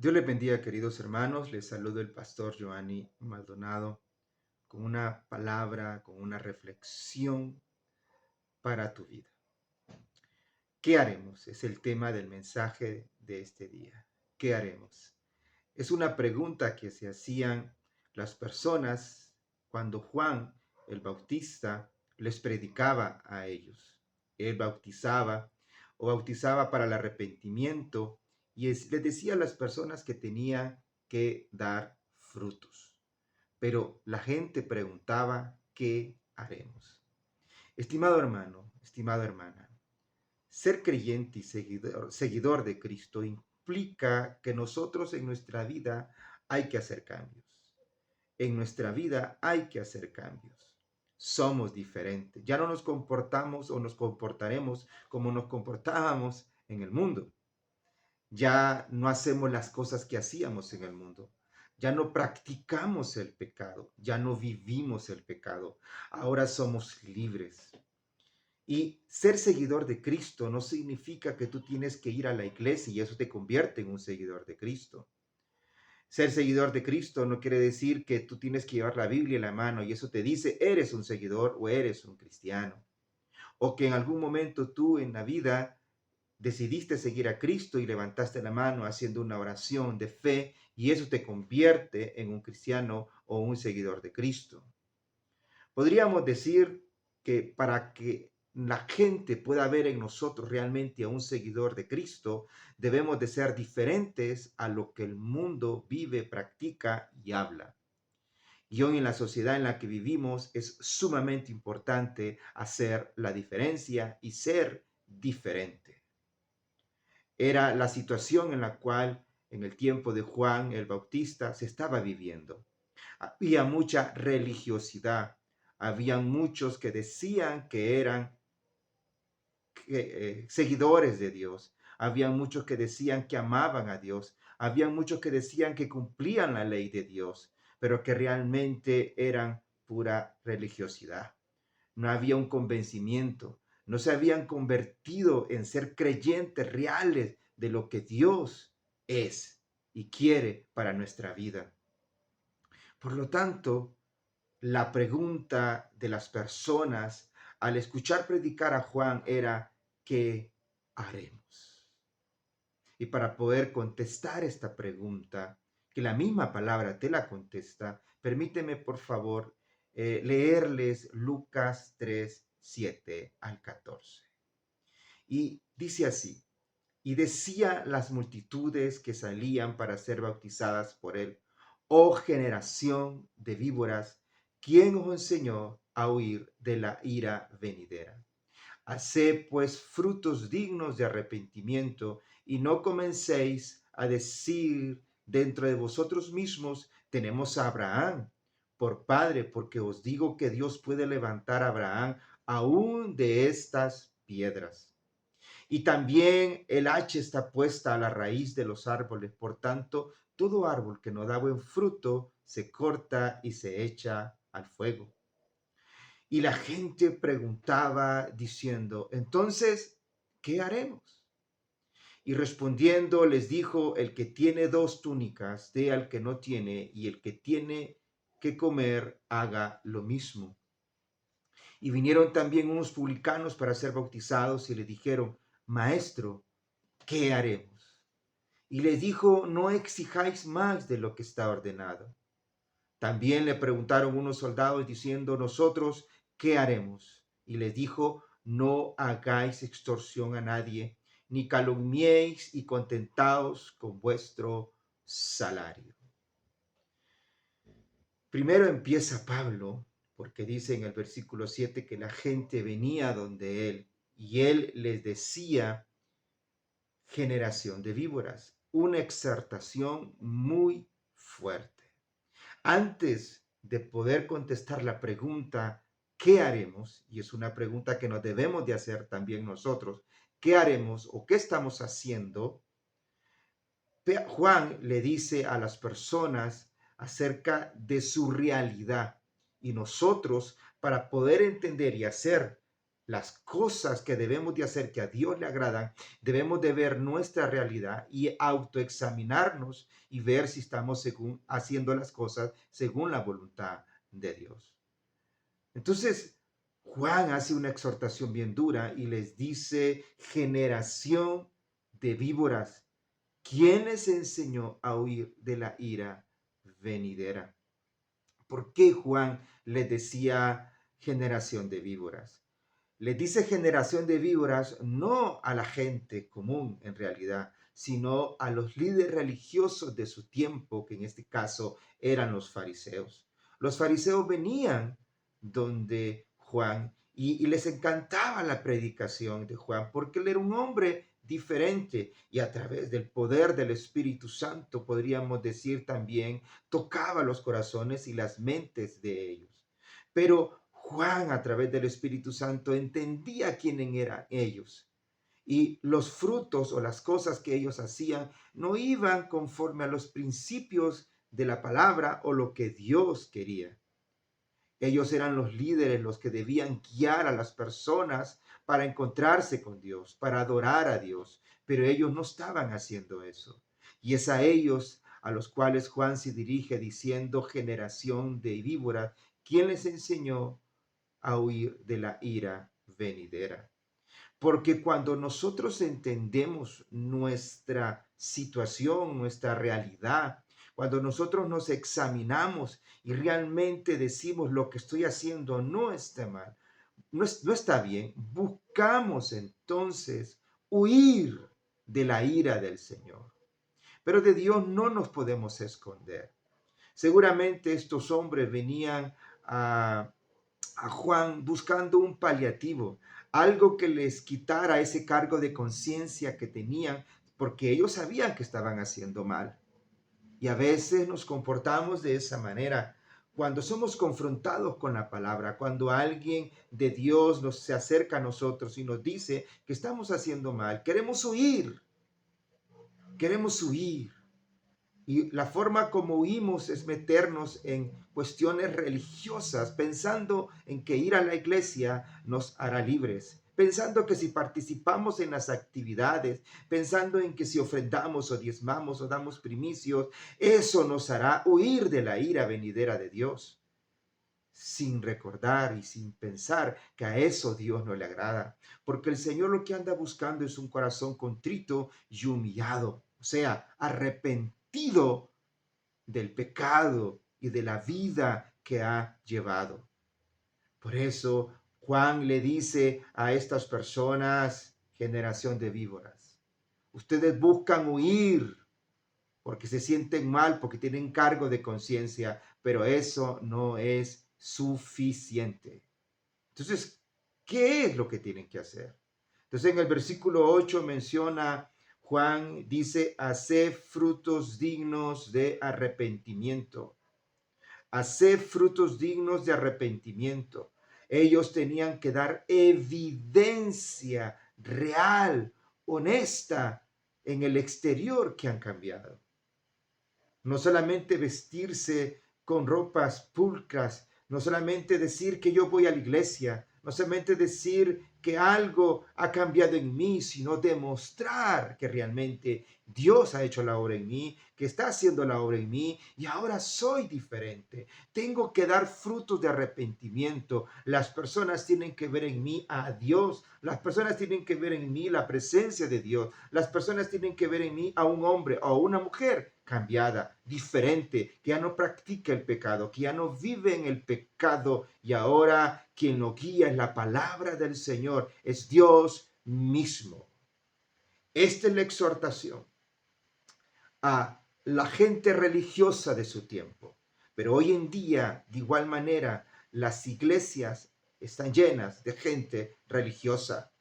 Dios les bendiga, queridos hermanos. Les saludo el pastor Giovanni Maldonado con una palabra, con una reflexión para tu vida. ¿Qué haremos? Es el tema del mensaje de este día. ¿Qué haremos? Es una pregunta que se hacían las personas cuando Juan el Bautista les predicaba a ellos. Él bautizaba o bautizaba para el arrepentimiento y les decía a las personas que tenían que dar frutos. Pero la gente preguntaba, ¿qué haremos? Estimado hermano, estimada hermana, ser creyente y seguidor de Cristo implica que nosotros en nuestra vida hay que hacer cambios. En nuestra vida hay que hacer cambios. Somos diferentes. Ya no nos comportamos o nos comportaremos como nos comportábamos en el mundo. Ya no hacemos las cosas que hacíamos en el mundo. Ya no practicamos el pecado. Ya no vivimos el pecado. Ahora somos libres. Y ser seguidor de Cristo no significa que tú tienes que ir a la iglesia y eso te convierte en un seguidor de Cristo. Ser seguidor de Cristo no quiere decir que tú tienes que llevar la Biblia en la mano y eso te dice eres un seguidor o eres un cristiano. O que en algún momento tú en la vida decidiste seguir a Cristo y levantaste la mano haciendo una oración de fe y eso te convierte en un cristiano o un seguidor de Cristo. Podríamos decir que para que la gente pueda ver en nosotros realmente a un seguidor de Cristo, debemos de ser diferentes a lo que el mundo vive, practica y habla. Y hoy en la sociedad en la que vivimos es sumamente importante hacer la diferencia y ser diferente. Era la situación en la cual en el tiempo de Juan el Bautista se estaba viviendo. Había mucha religiosidad, había muchos que decían que eran seguidores de Dios, había muchos que decían que amaban a Dios, había muchos que decían que cumplían la ley de Dios, pero que realmente eran pura religiosidad. No había un convencimiento, no se habían convertido en ser creyentes reales de lo que Dios es y quiere para nuestra vida. Por lo tanto, la pregunta de las personas al escuchar predicar a Juan era, ¿qué haremos? Y para poder contestar esta pregunta, que la misma palabra te la contesta, permíteme por favor leerles Lucas 3, 7 al 14. Y dice así, y decía las multitudes que salían para ser bautizadas por él, oh generación de víboras, ¿quién os enseñó a huir de la ira venidera? Haced pues frutos dignos de arrepentimiento y no comencéis a decir dentro de vosotros mismos, tenemos a Abraham por padre, porque os digo que Dios puede levantar a Abraham aún de estas piedras. Y también el hacha está puesta a la raíz de los árboles. Por tanto, todo árbol que no da buen fruto se corta y se echa al fuego. Y la gente preguntaba diciendo, entonces, ¿qué haremos? Y respondiendo les dijo, el que tiene dos túnicas, dé al que no tiene, y el que tiene que comer, haga lo mismo. Y vinieron también unos publicanos para ser bautizados y le dijeron, Maestro, ¿qué haremos? Y les dijo, no exijáis más de lo que está ordenado. También le preguntaron unos soldados diciendo, nosotros, ¿qué haremos? Y les dijo, no hagáis extorsión a nadie, ni calumniéis y contentaos con vuestro salario. Primero empieza Pablo, porque dice en el versículo 7 que la gente venía donde él y él les decía, generación de víboras, una exhortación muy fuerte. Antes de poder contestar la pregunta, ¿qué haremos? Y es una pregunta que nos debemos de hacer también nosotros. ¿Qué haremos o qué estamos haciendo? Juan le dice a las personas acerca de su realidad y nosotros para poder entender y hacer las cosas que debemos de hacer que a Dios le agradan, debemos de ver nuestra realidad y autoexaminarnos y ver si estamos haciendo las cosas según la voluntad de Dios. Entonces, Juan hace una exhortación bien dura y les dice, generación de víboras, ¿quién les enseñó a huir de la ira venidera? ¿Por qué Juan les decía generación de víboras? Les dice generación de víboras no a la gente común en realidad, sino a los líderes religiosos de su tiempo, que en este caso eran los fariseos. Los fariseos venían donde Juan y les encantaba la predicación de Juan porque él era un hombre diferente y a través del poder del Espíritu Santo, podríamos decir también, tocaba los corazones y las mentes de ellos. Pero Juan, a través del Espíritu Santo, entendía quiénes eran ellos. Y los frutos o las cosas que ellos hacían no iban conforme a los principios de la palabra o lo que Dios quería. Ellos eran los líderes, los que debían guiar a las personas para encontrarse con Dios, para adorar a Dios, pero ellos no estaban haciendo eso. Y es a ellos a los cuales Juan se dirige diciendo, generación de víboras, ¿quién les enseñó a huir de la ira venidera? Porque cuando nosotros entendemos nuestra situación, nuestra realidad, cuando nosotros nos examinamos y realmente decimos lo que estoy haciendo no está mal, no está bien, buscamos entonces huir de la ira del Señor. Pero de Dios no nos podemos esconder. Seguramente estos hombres venían a Juan buscando un paliativo, algo que les quitara ese cargo de conciencia que tenían, porque ellos sabían que estaban haciendo mal. Y a veces nos comportamos de esa manera. Cuando somos confrontados con la palabra, cuando alguien de Dios se acerca a nosotros y nos dice que estamos haciendo mal, queremos huir, queremos huir. Y la forma como huimos es meternos en cuestiones religiosas, pensando en que ir a la iglesia nos hará libres, pensando que si participamos en las actividades, pensando en que si ofrendamos o diezmamos o damos primicios, eso nos hará huir de la ira venidera de Dios, sin recordar y sin pensar que a eso Dios no le agrada, porque el Señor lo que anda buscando es un corazón contrito y humillado, o sea, arrepentido del pecado y de la vida que ha llevado. Por eso Juan le dice a estas personas, generación de víboras, ustedes buscan huir porque se sienten mal, porque tienen cargo de conciencia, pero eso no es suficiente. Entonces, ¿qué es lo que tienen que hacer? Entonces, en el versículo 8 menciona Juan, dice, haced frutos dignos de arrepentimiento. Haced frutos dignos de arrepentimiento. Ellos tenían que dar evidencia real, honesta, en el exterior que han cambiado. No solamente vestirse con ropas pulcras, no solamente decir que yo voy a la iglesia, no solamente decir que algo ha cambiado en mí, sino demostrar que realmente Dios ha hecho la obra en mí, que está haciendo la obra en mí y ahora soy diferente. Tengo que dar frutos de arrepentimiento. Las personas tienen que ver en mí a Dios. Las personas tienen que ver en mí la presencia de Dios. Las personas tienen que ver en mí a un hombre o a una mujer cambiada, diferente, que ya no practica el pecado, que ya no vive en el pecado y ahora quien lo guía es la palabra del Señor, es Dios mismo. Esta es la exhortación a la gente religiosa de su tiempo. Pero hoy en día, de igual manera, las iglesias están llenas de gente religiosa.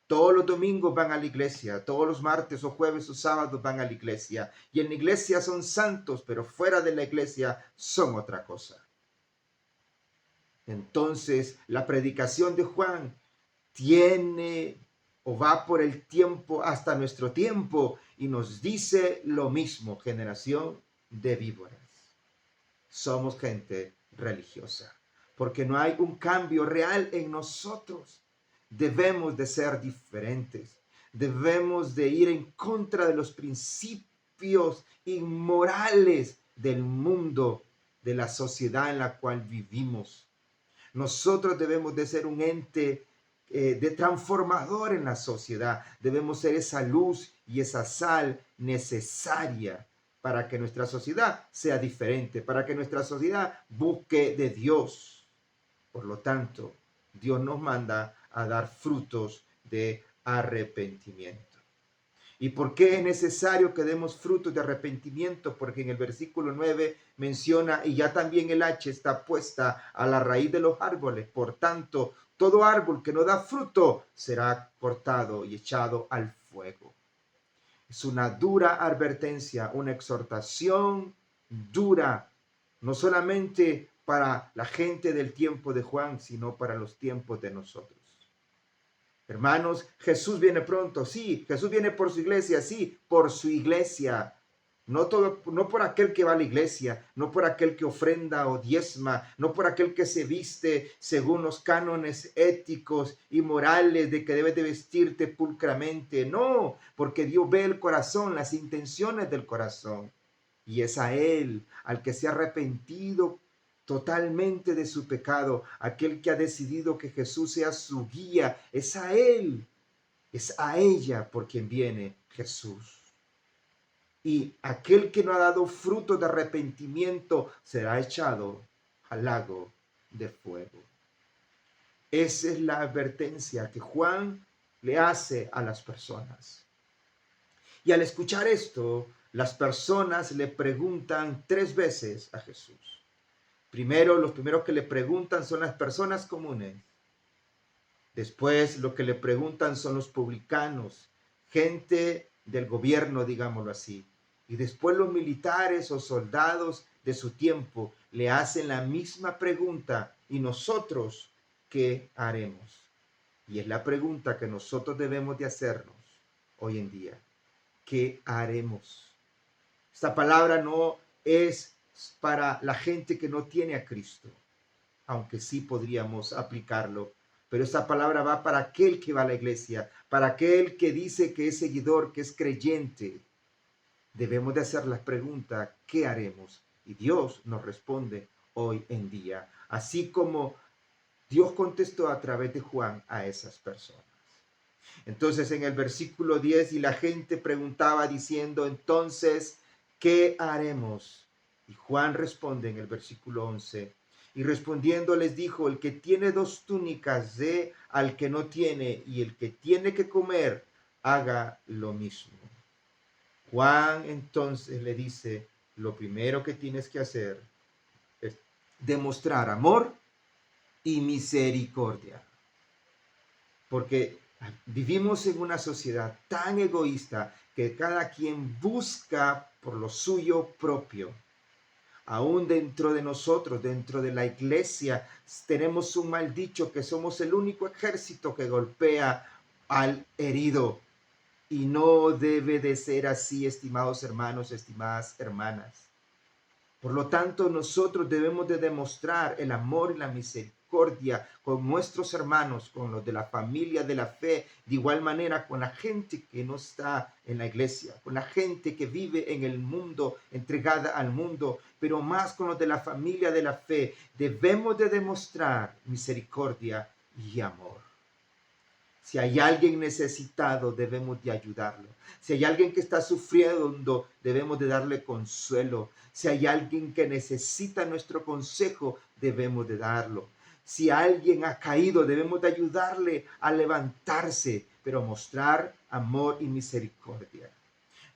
Todos los domingos van a la iglesia, todos los martes o jueves o sábados van a la iglesia. Y en la iglesia son santos, pero fuera de la iglesia son otra cosa. Entonces, la predicación de Juan tiene o va por el tiempo hasta nuestro tiempo y nos dice lo mismo, generación de víboras. Somos gente religiosa, porque no hay un cambio real en nosotros. debemos de ser diferentes. Debemos de ir en contra de los principios inmorales del mundo, de la sociedad en la cual vivimos. Nosotros debemos de ser un ente de transformador en la sociedad. Debemos ser esa luz y esa sal necesaria para que nuestra sociedad sea diferente, para que nuestra sociedad busque de Dios. Por lo tanto, Dios nos manda a dar frutos de arrepentimiento. ¿Y por qué es necesario que demos frutos de arrepentimiento? Porque en el versículo 9 menciona, y ya también el hacha está puesta a la raíz de los árboles. Por tanto, todo árbol que no da fruto será cortado y echado al fuego. Es una dura advertencia, una exhortación dura, no solamente para la gente del tiempo de Juan, sino para los tiempos de nosotros. Hermanos, Jesús viene pronto, sí. Jesús viene por su iglesia, sí, por su iglesia. No por aquel que va a la iglesia, no por aquel que ofrenda o diezma, no por aquel que se viste según los cánones éticos y morales de que debes de vestirte pulcramente. No, porque Dios ve el corazón, las intenciones del corazón. Y es a Él, al que se ha arrepentido totalmente de su pecado, aquel que ha decidido que Jesús sea su guía, es a Él, es a ella por quien viene Jesús. Y aquel que no ha dado fruto de arrepentimiento será echado al lago de fuego. Esa es la advertencia que Juan le hace a las personas. Y al escuchar esto, las personas le preguntan 3 veces a Jesús. Primero, los primeros que le preguntan son las personas comunes. Después, lo que le preguntan son los publicanos, gente del gobierno, digámoslo así. Y después los militares o soldados de su tiempo le hacen la misma pregunta. ¿Y nosotros qué haremos? Y es la pregunta que nosotros debemos de hacernos hoy en día. ¿Qué haremos? Esta palabra no es para la gente que no tiene a Cristo, aunque sí podríamos aplicarlo. Pero esta palabra va para aquel que va a la iglesia, para aquel que dice que es seguidor, que es creyente. Debemos de hacer la pregunta, ¿qué haremos? Y Dios nos responde hoy en día, así como Dios contestó a través de Juan a esas personas. Entonces en el versículo 10, y la gente preguntaba diciendo, entonces, ¿qué haremos? Y Juan responde en el versículo 11, y respondiendo les dijo, el que tiene 2 túnicas dé al que no tiene, y el que tiene que comer, haga lo mismo. Juan entonces le dice, lo primero que tienes que hacer es demostrar amor y misericordia. Porque vivimos en una sociedad tan egoísta que cada quien busca por lo suyo propio. Aún dentro de nosotros, dentro de la iglesia, tenemos un mal dicho que somos el único ejército que golpea al herido. Y no debe de ser así, estimados hermanos, estimadas hermanas. Por lo tanto, nosotros debemos de demostrar el amor y la misericordia con nuestros hermanos, con los de la familia de la fe, de igual manera con la gente que no está en la iglesia, con la gente que vive en el mundo, entregada al mundo, pero más con los de la familia de la fe. Debemos de demostrar misericordia y amor. Si hay alguien necesitado, debemos de ayudarlo. Si hay alguien que está sufriendo, debemos de darle consuelo. Si hay alguien que necesita nuestro consejo, debemos de darlo. Si alguien ha caído, debemos de ayudarle a levantarse, pero mostrar amor y misericordia.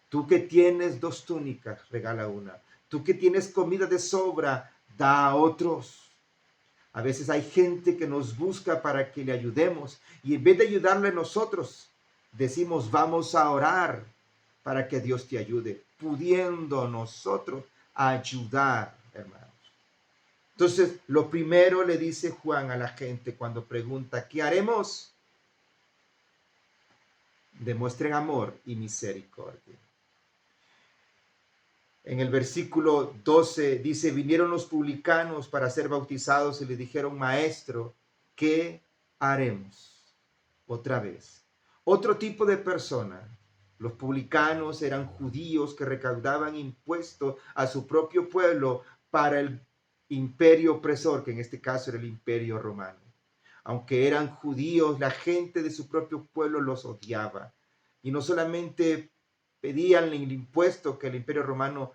Tú que tienes 2 túnicas, regala una. Tú que tienes comida de sobra, da a otros. A veces hay gente que nos busca para que le ayudemos y en vez de ayudarle nosotros, decimos vamos a orar para que Dios te ayude, pudiendo nosotros ayudar, hermanos. Entonces, lo primero le dice Juan a la gente cuando pregunta, ¿qué haremos? Demuestren amor y misericordia. En el versículo 12 dice, vinieron los publicanos para ser bautizados y le dijeron, maestro, ¿qué haremos? otra vez. Otro tipo de persona. Los publicanos eran judíos que recaudaban impuestos a su propio pueblo para el imperio opresor, que en este caso era el imperio romano. Aunque eran judíos, la gente de su propio pueblo los odiaba. Y no solamente pedían el impuesto que el imperio romano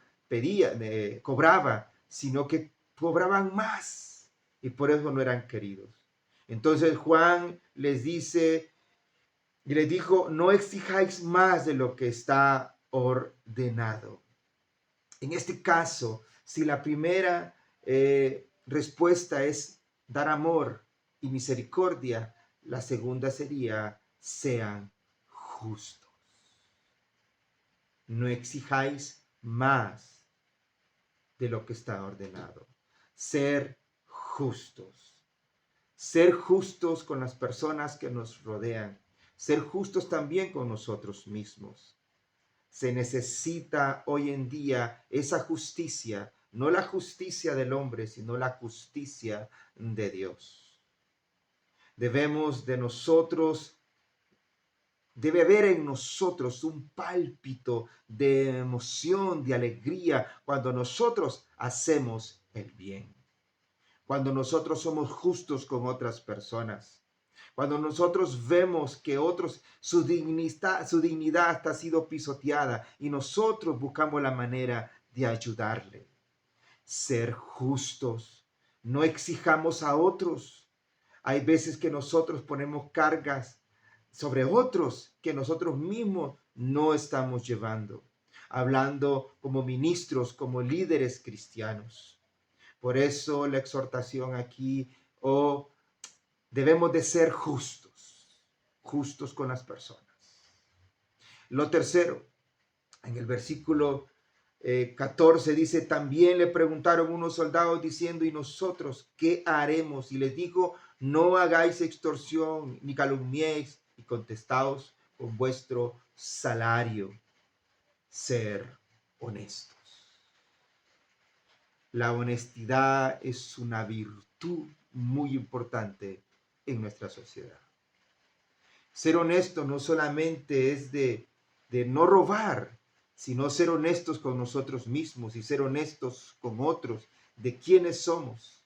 cobraba, sino que cobraban más. Y por eso no eran queridos. Entonces Juan les dice y les dijo, no exijáis más de lo que está ordenado. En este caso, si la primera respuesta es dar amor y misericordia, la segunda sería, sean justos. No exijáis más de lo que está ordenado. Ser justos. Ser justos con las personas que nos rodean. Ser justos también con nosotros mismos. Se necesita hoy en día esa justicia, no la justicia del hombre, sino la justicia de Dios. Debemos de nosotros, debe haber en nosotros un pálpito de emoción, de alegría, cuando nosotros hacemos el bien. Cuando nosotros somos justos con otras personas. Cuando nosotros vemos que otros, su dignidad hasta ha sido pisoteada y nosotros buscamos la manera de ayudarle. Ser justos. No exijamos a otros. Hay veces que nosotros ponemos cargas sobre otros que nosotros mismos no estamos llevando. Hablando como ministros, como líderes cristianos. Por eso la exhortación aquí, debemos de ser justos, justos con las personas. Lo tercero, en el versículo 14 dice, también le preguntaron unos soldados diciendo, ¿y nosotros qué haremos? Y les dijo, no hagáis extorsión ni calumniéis y contestaos con vuestro salario. Ser honestos. La honestidad es una virtud muy importante en nuestra sociedad. Ser honesto no solamente es de no robar, sino ser honestos con nosotros mismos y ser honestos con otros de quiénes somos.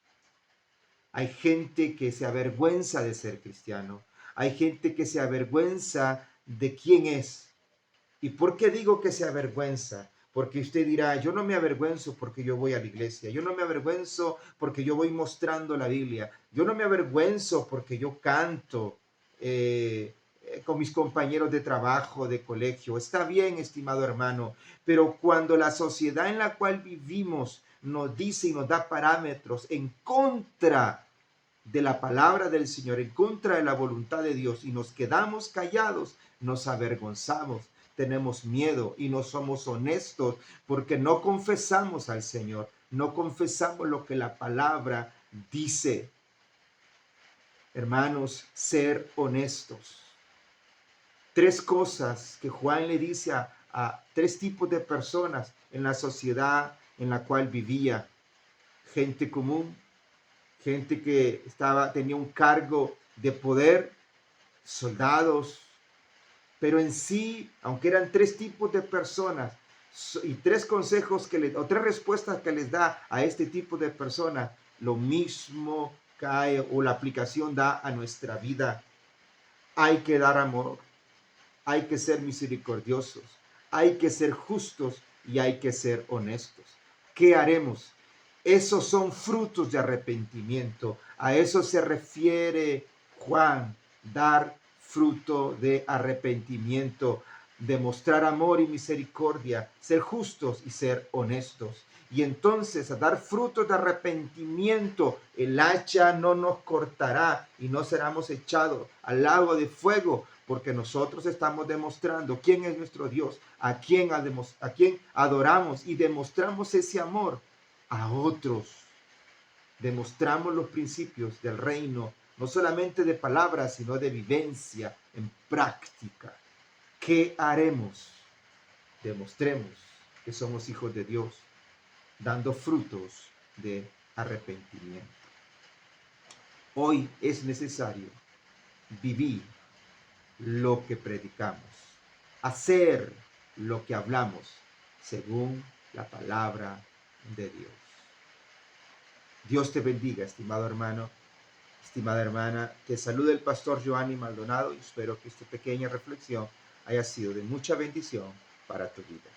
Hay gente que se avergüenza de ser cristiano. Hay gente que se avergüenza de quién es. ¿Y por qué digo que se avergüenza? Porque usted dirá, yo no me avergüenzo porque yo voy a la iglesia, yo no me avergüenzo porque yo voy mostrando la Biblia, yo no me avergüenzo porque yo canto con mis compañeros de trabajo, de colegio. Está bien, estimado hermano, pero cuando la sociedad en la cual vivimos nos dice y nos da parámetros en contra de la palabra del Señor, en contra de la voluntad de Dios y nos quedamos callados, nos avergonzamos, tenemos miedo y no somos honestos porque no confesamos al Señor, no confesamos lo que la palabra dice. Hermanos, ser honestos. Tres cosas que Juan le dice a tres tipos de personas en la sociedad en la cual vivía. Gente común, gente que tenía un cargo de poder, soldados, pero en sí, aunque eran tres tipos de personas y tres consejos o tres respuestas que les da a este tipo de personas, lo mismo cae o la aplicación da a nuestra vida. Hay que dar amor, hay que ser misericordiosos, hay que ser justos y hay que ser honestos. ¿Qué haremos? Esos son frutos de arrepentimiento. A eso se refiere Juan, dar fruto de arrepentimiento, demostrar amor y misericordia, ser justos y ser honestos. Y entonces a dar frutos de arrepentimiento, el hacha no nos cortará y no seremos echados al lago de fuego, porque nosotros estamos demostrando quién es nuestro Dios, a quién adoramos y demostramos ese amor a otros. Demostramos los principios del reino, no solamente de palabras, sino de vivencia en práctica. ¿Qué haremos? Demostremos que somos hijos de Dios, dando frutos de arrepentimiento. Hoy es necesario vivir lo que predicamos, hacer lo que hablamos según la palabra de Dios. Dios te bendiga, estimado hermano, estimada hermana. Te saluda el pastor Giovanni Maldonado y espero que esta pequeña reflexión haya sido de mucha bendición para tu vida.